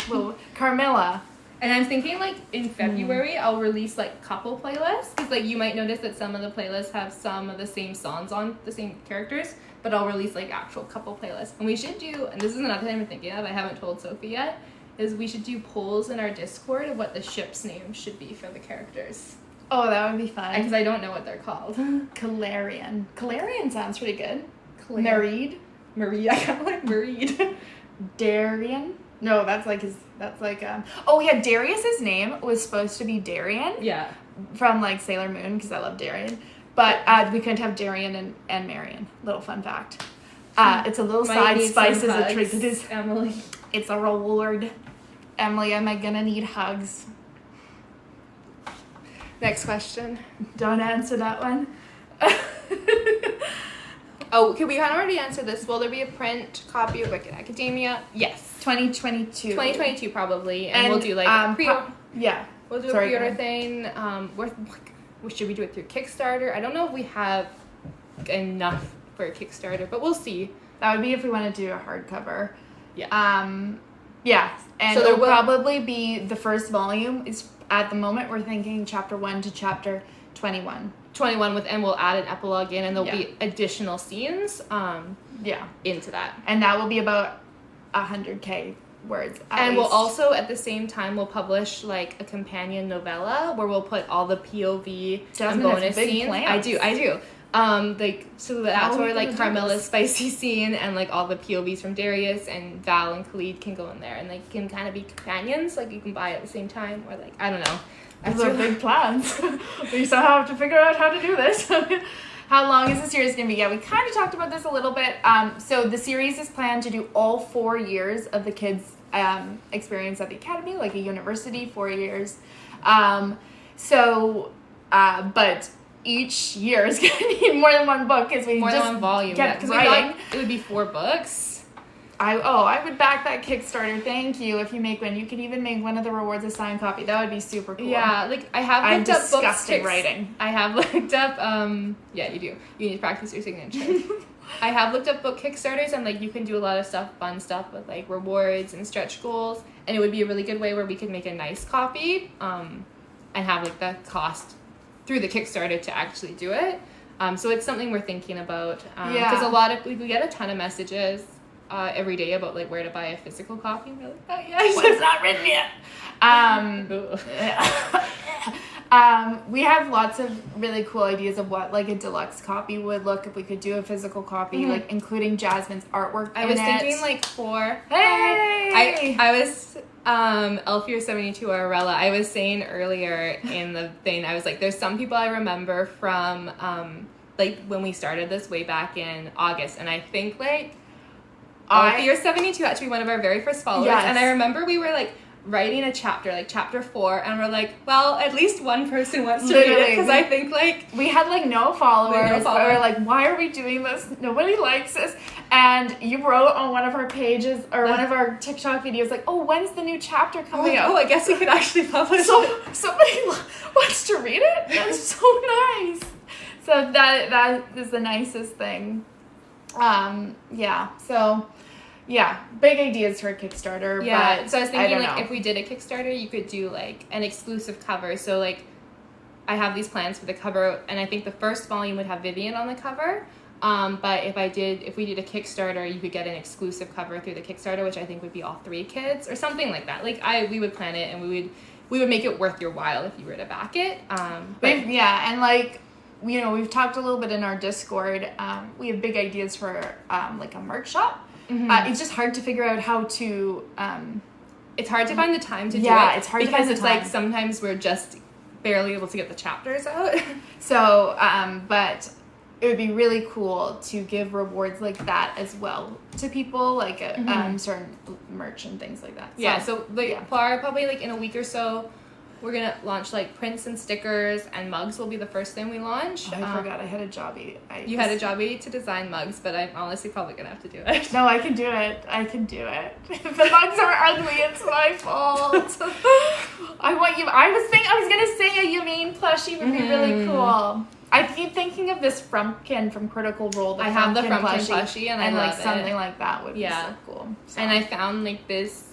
S2: Carmilla.
S1: And I'm thinking like in February I'll release like couple playlists, because like you might notice that some of the playlists have some of the same songs on the same characters, but I'll release like actual couple playlists. And we should do, and this is another thing I'm thinking of, I haven't told Sophie yet, is we should do polls in our Discord of what the ship's name should be for the characters.
S2: Oh, that would be fun.
S1: Because I don't know what they're called.
S2: Calarian. Calarian sounds pretty good.
S1: Mareed. I kind of like Mareed.
S2: Darian. No, that's like oh yeah, Darius's name was supposed to be Darian.
S1: Yeah.
S2: From like Sailor Moon, because I love Darian. But we couldn't have Darian and Marion. Little fun fact. It's a little side spice as a treat. It is,
S1: Emily.
S2: It's a reward. Emily, am I gonna need hugs?
S1: Next question.
S2: Don't answer that one.
S1: Oh, okay, we kind of already answered this. Will there be a print copy of Wicked Academia? Yes.
S2: 2022.
S1: 2022 probably, and we'll do like a pre-order.
S2: Yeah.
S1: We'll do a pre-order thing. Should we do it through Kickstarter? I don't know if we have enough for a Kickstarter, but we'll see.
S2: That would be if we want to do a hardcover.
S1: Yeah.
S2: Yeah, and so it'll probably be the first volume. Is at the moment we're thinking chapter 1 to chapter 21.
S1: 21 and we'll add an epilogue in, and there'll be additional scenes. Into that, and
S2: that will be about 100K words.
S1: And we'll also at the same time we'll publish like a companion novella where we'll put all the POV and bonus scenes.
S2: Plans.
S1: I do. So that's where like Carmela's spicy scene and like all the POVs from Darius and Val and Khalid can go in there, and they can kind of be companions. Like you can buy at the same time, or like I don't know.
S2: Those are big plans. We still have to figure out how to do this. How long is the series going to be? Yeah, we kind of talked about this a little bit. So the series is planned to do all 4 years of the kids' experience at the academy, like a university, 4 years. But each year is going to need more than one book because we
S1: more
S2: just
S1: than one volume.
S2: kept writing.
S1: It would be 4 books.
S2: I would back that Kickstarter. Thank you. If you make one, you could even make one of the rewards a signed copy. That would be super cool.
S1: Yeah, like I have looked up books.
S2: Disgusting writing.
S1: I have looked up. Yeah, you do. You need to practice your signature. I have looked up book Kickstarters, and like you can do a lot of fun stuff with like rewards and stretch goals, and it would be a really good way where we could make a nice copy, and have like the cost through the Kickstarter to actually do it. So it's something we're thinking about. Because we get a ton of messages every day about like where to buy a physical copy. We're like,
S2: it's not written yet. We have lots of really cool ideas of what like a deluxe copy would look if we could do a physical copy, like including Jasmine's artwork.
S1: I was thinking like I was Elfier72 Arella. I was saying earlier in the thing, I was like, there's some people I remember from like when we started this way back in August, and I think like Elfier72 had to be one of our very first followers. Yes. And I remember we were like writing a chapter, like chapter 4, and we're like, well, at least one person wants to read it, because I think like
S2: we had like no followers. We were like, why are we doing this? Nobody likes this. And you wrote on one of our pages or one of our TikTok videos like, oh, when's the new chapter coming out?
S1: Oh, I guess we could actually publish it.
S2: Somebody wants to read it? That's so nice. So that is the nicest thing. Yeah, big ideas for a Kickstarter.
S1: Yeah,
S2: but
S1: so I was thinking like if we did a Kickstarter, you could do like an exclusive cover. So like I have these plans for the cover, and I think the first volume would have Vivian on the cover. But if we did a Kickstarter, you could get an exclusive cover through the Kickstarter, which I think would be all 3 kids or something like that. Like we would plan it, and we would make it worth your while if you were to back it.
S2: And like, you know, we've talked a little bit in our Discord. We have big ideas for like a merch shop. Mm-hmm. It's just hard to figure out how to.
S1: It's hard to find the time to do it.
S2: Yeah, it's hard
S1: because
S2: to find
S1: it's like sometimes we're just barely able to get the chapters out.
S2: So, but it would be really cool to give rewards like that as well to people, like certain merch and things like that.
S1: So probably like in a week or so, we're going to launch like prints and stickers, and mugs will be the first thing we launch.
S2: I forgot I had a jobby.
S1: You had a jobby to design mugs, but I'm honestly probably going to have to do it.
S2: No, I can do it. If the mugs are ugly, it's my fault. I was going to say a Yameen plushie would be really cool. I keep thinking of this Frumpkin from Critical Role.
S1: I have the Frumpkin plushie, and I love
S2: like something like that would be so cool. So.
S1: And I found like this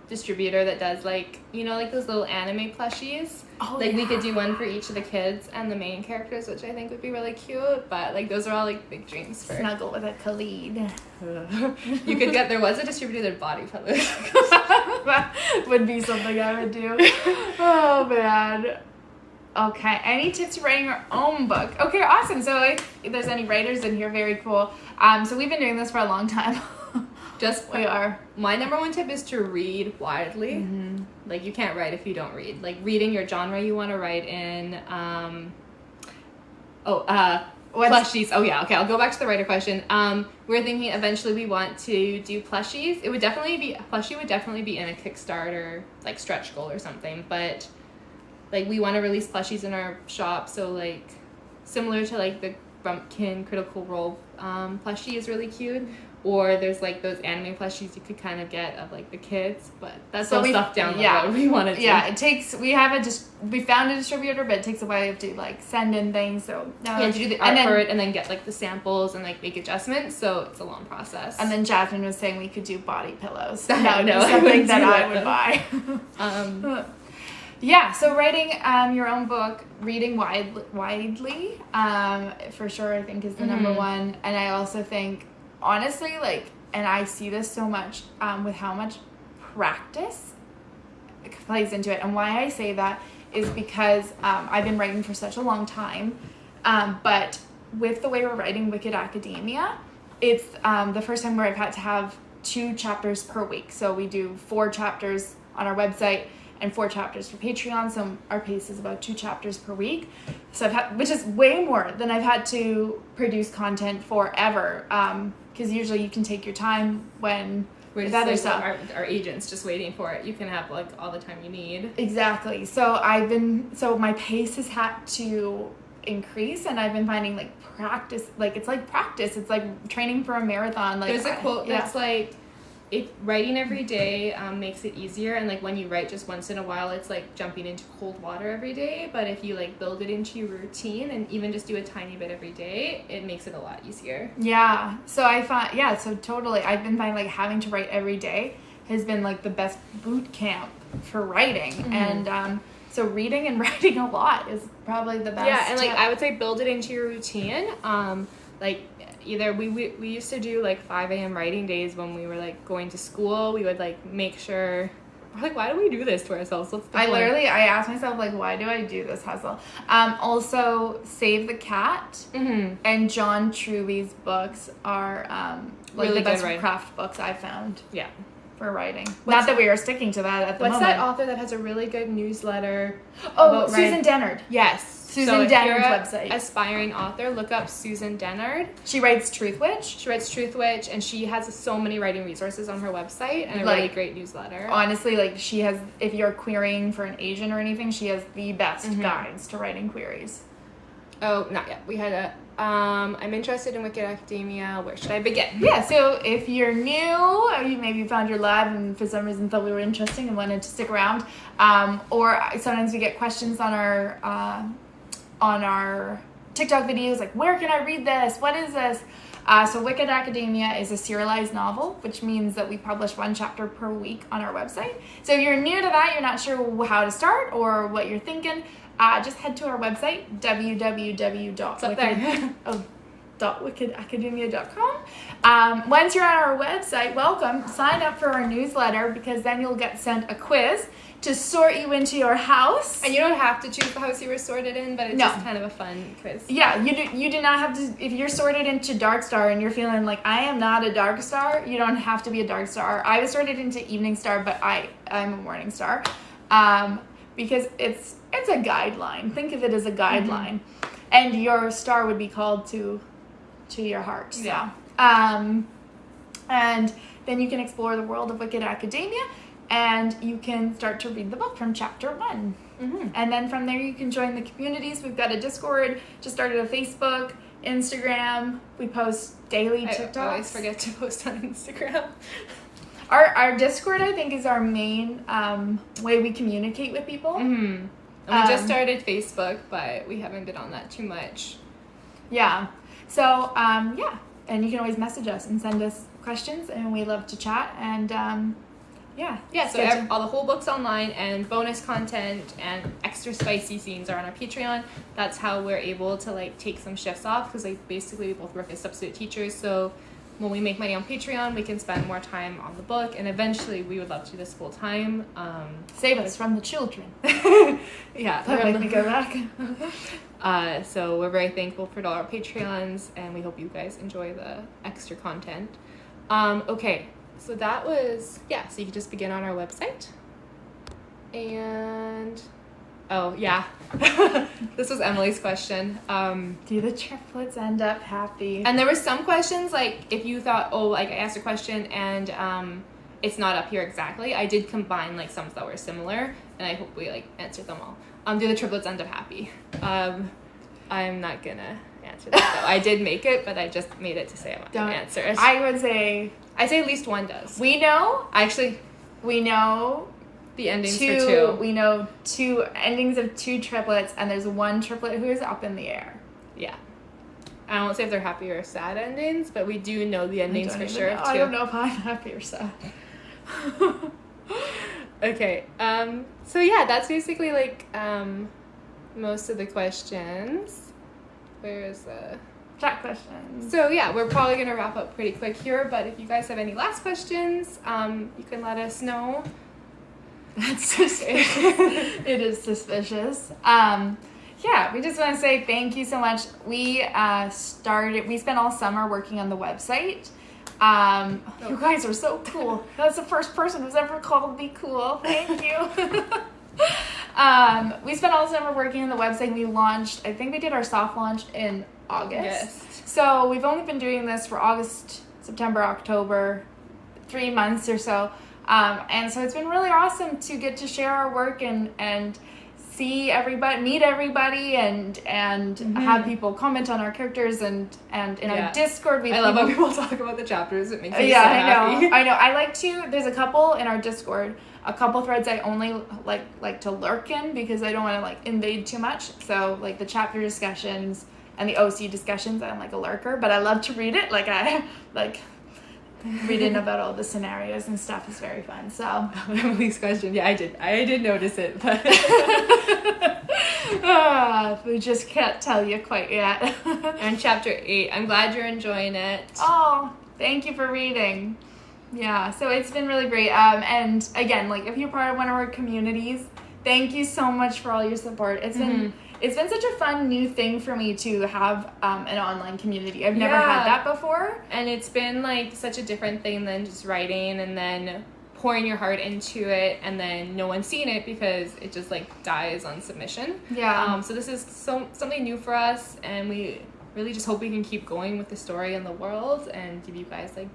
S1: distributor that does like, you know, like those little anime plushies.
S2: Oh,
S1: like
S2: yeah.
S1: we could do one for each of the kids and the main characters, which I think would be really cute. But like those are all like big dreams for
S2: snuggle with a Khalid.
S1: You could get, there was a distributor that body pillows.
S2: That would be something I would do. Oh man. Okay, any tips for writing your own book? Okay, awesome. So if there's any writers in here, very cool. So we've been doing this for a long time. We are.
S1: My number one tip is to read widely.
S2: Mm-hmm.
S1: Like, you can't write if you don't read. Like, reading your genre you want to write in. Plushies. Oh, yeah. Okay, I'll go back to the writer question. We're thinking eventually we want to do plushies. Plushie would definitely be in a Kickstarter, like, stretch goal or something. But, like, we want to release plushies in our shop. So, like, similar to, like, the Grumpkin Critical Role plushie is really cute. Or there's like those anime plushies you could kind of get of like the kids, but that's all stuff down the road we want to do.
S2: Yeah, it takes. We found a distributor, but it takes a while to like send in things. So
S1: to do the art for it and then get like the samples and like make adjustments. So it's a long process.
S2: And then Jasmine was saying we could do body pillows.
S1: That would be
S2: something that I would buy. Yeah, so writing your own book, reading widely, for sure, I think is the number one. And I also think, honestly, like, and I see this so much with how much practice plays into it. And why I say that is because I've been writing for such a long time. But with the way we're writing Wicked Academia, it's the first time where I've had to have 2 chapters per week. So we do 4 chapters on our website and 4 chapters for Patreon. So our pace is about 2 chapters per week. So which is way more than I've had to produce content forever. Because usually you can take your time when with other stuff.
S1: Our agent's just waiting for it. You can have like all the time you need.
S2: Exactly. So my pace has had to increase, and I've been finding like practice, like it's like practice. It's like training for a marathon. Like
S1: there's a quote that's like, if writing every day makes it easier, and like when you write just once in a while, it's like jumping into cold water every day. But if you like build it into your routine and even just do a tiny bit every day, it makes it a lot easier.
S2: Yeah. So I find, so totally. I've been finding like having to write every day has been like the best boot camp for writing. And so reading and writing a lot is probably the best.
S1: Yeah, and like I would say build it into your routine. Like either we used to do like 5 a.m. writing days when we were like going to school. We would like make sure, we're like, why do we do this to ourselves? What's the point?
S2: I asked myself, like, why do I do this hustle? Also, Save the Cat and John Truby's books are like really the best craft books I've found.
S1: Yeah.
S2: For writing. Not that we are sticking to that at the moment.
S1: What's that author that has a really good newsletter?
S2: Oh, Susan Dennard.
S1: Yes.
S2: Susan Dennard's website.
S1: Aspiring author, look up Susan Dennard.
S2: She writes Truth Witch.
S1: And she has so many writing resources on her website and a really great newsletter.
S2: Honestly, like she has, if you're querying for an agent or anything, she has the best guides to writing queries.
S1: Oh, not yet. We had I'm interested in Wicked Academia. Where should I begin?
S2: Yeah, so if you're new, or you maybe found your lab and for some reason thought we were interesting and wanted to stick around, or sometimes we get questions on our TikTok videos, like, where can I read this? What is this? So Wicked Academia is a serialized novel, which means that we publish 1 chapter per week on our website. So if you're new to that, you're not sure how to start or what you're thinking, just head to our website, www.wickedacademia.com. Once you're on our website, welcome. Sign up for our newsletter, because then you'll get sent a quiz to sort you into your house.
S1: And you don't have to choose the house you were sorted in, but it's just kind of a fun quiz.
S2: Yeah, you do not have to. If you're sorted into Dark Star and you're feeling like, I am not a Dark Star, you don't have to be a Dark Star. I was sorted into Evening Star, but I'm a Morning Star. Because it's a guideline. Think of it as a guideline. And your star would be called to your heart. So.
S1: Yeah.
S2: And then you can explore the world of Wicked Academia, and you can start to read the book from chapter 1. And then from there you can join the communities. We've got a Discord, just started a Facebook, Instagram. We post daily TikToks.
S1: I always forget to post on Instagram.
S2: Our Discord, I think, is our main way we communicate with people.
S1: And we just started Facebook, but we haven't been on that too much.
S2: Yeah. So, and you can always message us and send us questions, and we love to chat. And
S1: Yeah, so all the whole book's online, and bonus content and extra spicy scenes are on our Patreon. That's how we're able to like take some shifts off, because like basically we both work as substitute teachers, so when we make money on Patreon, we can spend more time on the book, and eventually we would love to do this full time.
S2: Save us from the children.
S1: Yeah.
S2: That make me go back.
S1: So we're very thankful for all our Patreons, and we hope you guys enjoy the extra content. Okay, so that was, so you can just begin on our website. And, oh, yeah. This was Emily's question.
S2: Do the triplets end up happy?
S1: And there were some questions, like, if you thought, I asked a question and it's not up here exactly, I did combine, like, some that were similar, and I hope we, like, answered them all. Do the triplets end up happy? I'm not gonna answer that, though. I did make it, but I just made it to say I'm not gonna answer it.
S2: I'd say at least one does.
S1: We know the endings for two.
S2: We know two endings of two triplets, and there's one triplet who is up in the air.
S1: Yeah. I won't say if they're happy or sad endings, but we do know the endings for sure.
S2: I don't know if I'm happy or sad.
S1: Okay. So yeah, that's basically like most of the questions. Where is the
S2: chat questions?
S1: So yeah, we're probably gonna wrap up pretty quick here, but if you guys have any last questions, you can let us know.
S2: That's suspicious. It is suspicious. Yeah, we just want to say thank you so much. We spent all summer working on the website. You guys are so cool. That's the first person who's ever called me cool. Thank you. We spent all summer working on the website. We launched, I think we did our soft launch in August.
S1: Yes.
S2: So we've only been doing this for August, September, October, 3 months or so. And so it's been really awesome to get to share our work and see everybody, meet everybody, and have people comment on our characters and in our Discord.
S1: I love how people talk about the chapters. It makes me so happy.
S2: I know. I like to. There's a couple in our Discord. A couple threads I only like to lurk in because I don't want to like invade too much. So like the chapter discussions and the OC discussions, I'm like a lurker, but I love to read it. Like I like reading about all the scenarios and stuff is very fun. So
S1: Emily's question, I did notice it, but
S2: we just can't tell you quite yet.
S1: And chapter 8, I'm glad you're enjoying it.
S2: Oh, thank you for reading. Yeah, so it's been really great. And again, like if you're part of one of our communities, thank you so much for all your support. It's been such a fun new thing for me to have an online community. I've never had that before.
S1: And it's been like such a different thing than just writing and then pouring your heart into it and then no one's seeing it because it just like dies on submission.
S2: Yeah.
S1: So this is something new for us, and we really just hope we can keep going with the story and the world and give you guys like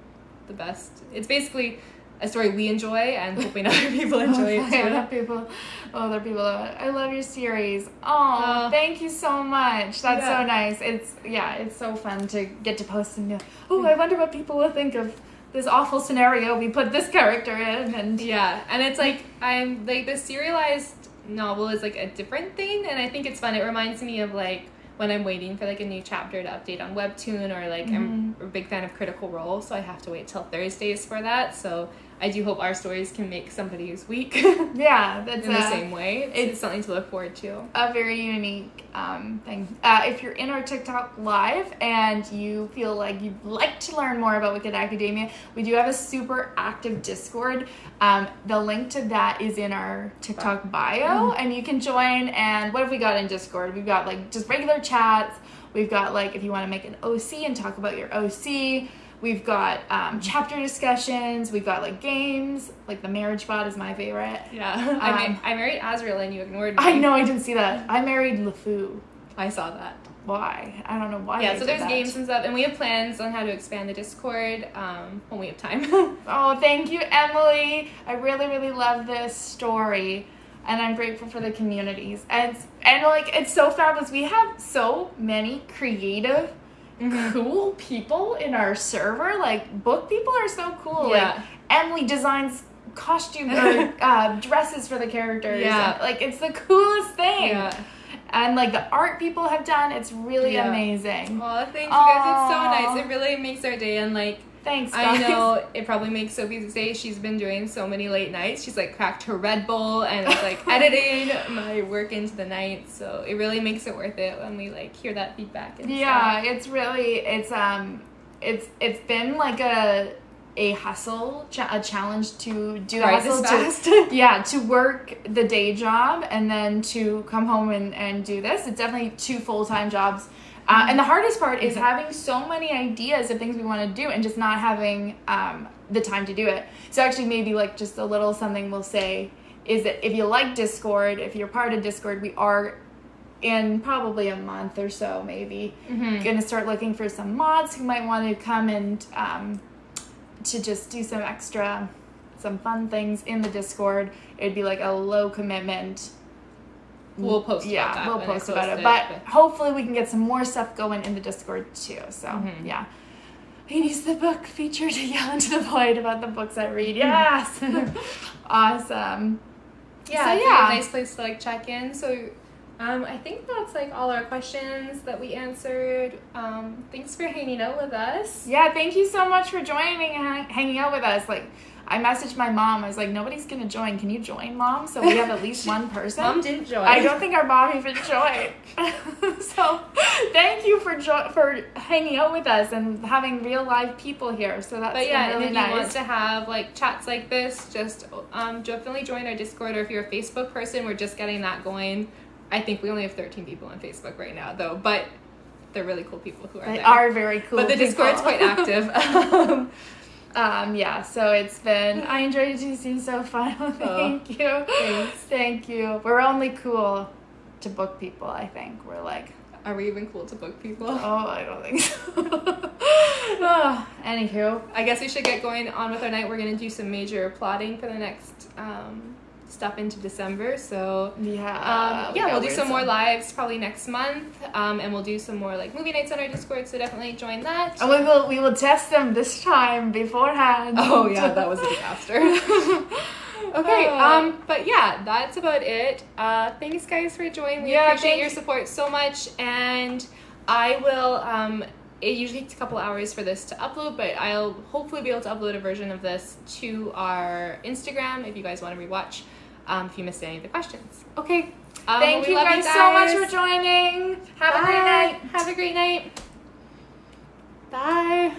S1: the best. It's basically a story we enjoy and hoping other people enjoy it too.
S2: Other people love it. I love your series. Oh, thank you so much. That's so nice. It's so fun to get to post and I wonder what people will think of this awful scenario we put this character in. And
S1: and it's like I'm like the serialized novel is like a different thing, and I think it's fun. It reminds me of like when I'm waiting for like a new chapter to update on Webtoon, or like I'm a big fan of Critical Role, so I have to wait till Thursdays for that. So I do hope our stories can make somebody's week.
S2: That's
S1: in the same way. It's something to look forward to.
S2: A very unique thing. If you're in our TikTok live and you feel like you'd like to learn more about Wicked Academia, we do have a super active Discord. The link to that is in our TikTok bio, and you can join. And what have we got in Discord? We've got like just regular chats. We've got like if you want to make an OC and talk about your OC. We've got chapter discussions. We've got like games. Like the marriage bot is my favorite.
S1: Yeah. I married Azrael and you ignored me.
S2: I know, I didn't see that. I married LeFou.
S1: I saw that.
S2: Why? I don't know why.
S1: Yeah, so there's games and stuff, and we have plans on how to expand the Discord when we have time.
S2: Oh, thank you, Emily. I really, really love this story. And I'm grateful for the communities. And like it's so fabulous. We have so many creative cool people in our server. Like book people are so cool. Like Emily designs costume or dresses for the characters. And, like it's the coolest thing. And like the art people have done, it's really amazing.
S1: Oh, thank you guys. It's so nice. It really makes our day, and like
S2: Thanks, guys.
S1: I know it probably makes Sophie's day. She's been doing so many late nights. She's like cracked her Red Bull and is like editing my work into the night. So it really makes it worth it when we like hear that feedback. And
S2: yeah,
S1: stuff.
S2: it's been like a hustle, a challenge to do
S1: Right,
S2: a hustle to work the day job and then to come home and do this. It's definitely 2 full-time jobs. And the hardest part is having so many ideas of things we want to do and just not having the time to do it. So actually maybe like just a little something we'll say is that if you like Discord, if you're part of Discord, we are in probably a month or so maybe going to start looking for some mods who might want to come and to just do some fun things in the Discord. It'd be like a low commitment.
S1: We'll post about that.
S2: We'll post about it. But hopefully we can get some more stuff going in the Discord too. So, yeah. Amy's the book feature to yell into the void about the books I read. Yes! Awesome.
S1: Yeah,
S2: so,
S1: it's a nice place to like check in. So, I think that's like all our questions that we answered. Thanks for hanging out with us.
S2: Yeah, thank you so much for joining and hanging out with us. Like, I messaged my mom. I was like, nobody's going to join. Can you join, Mom? So we have at least one person.
S1: Mom didn't join.
S2: I don't think our mom even joined. So thank you for hanging out with us and having real live people here. So that's really
S1: and if
S2: nice.
S1: you want to have like chats like this, just definitely join our Discord. Or if you're a Facebook person, we're just getting that going. I think we only have 13 people on Facebook right now, though. But they're really cool people who are there.
S2: They are very cool.
S1: But the Discord's quite active.
S2: Yeah, so it's been, I enjoyed it too. It seems so fun. Thank you.
S1: Thanks.
S2: Thank you. We're only cool to book people, I think. We're like,
S1: are we even cool to book people?
S2: oh, I don't think so. Anywho.
S1: I guess we should get going on with our night. We're going to do some major plotting for the next stuff into December. So we'll do some more lives probably next month, and we'll do some more like movie nights on our Discord. So definitely join that.
S2: And we will test them this time beforehand.
S1: Oh yeah, that was a disaster. Okay, but yeah, that's about it. Thanks guys for joining. We appreciate your support so much, and I will. It usually takes a couple hours for this to upload, but I'll hopefully be able to upload a version of this to our Instagram if you guys want to rewatch. If you missed any of the questions. Okay.
S2: Thank you guys so much for joining. Have a great night.
S1: Have a great night. Bye.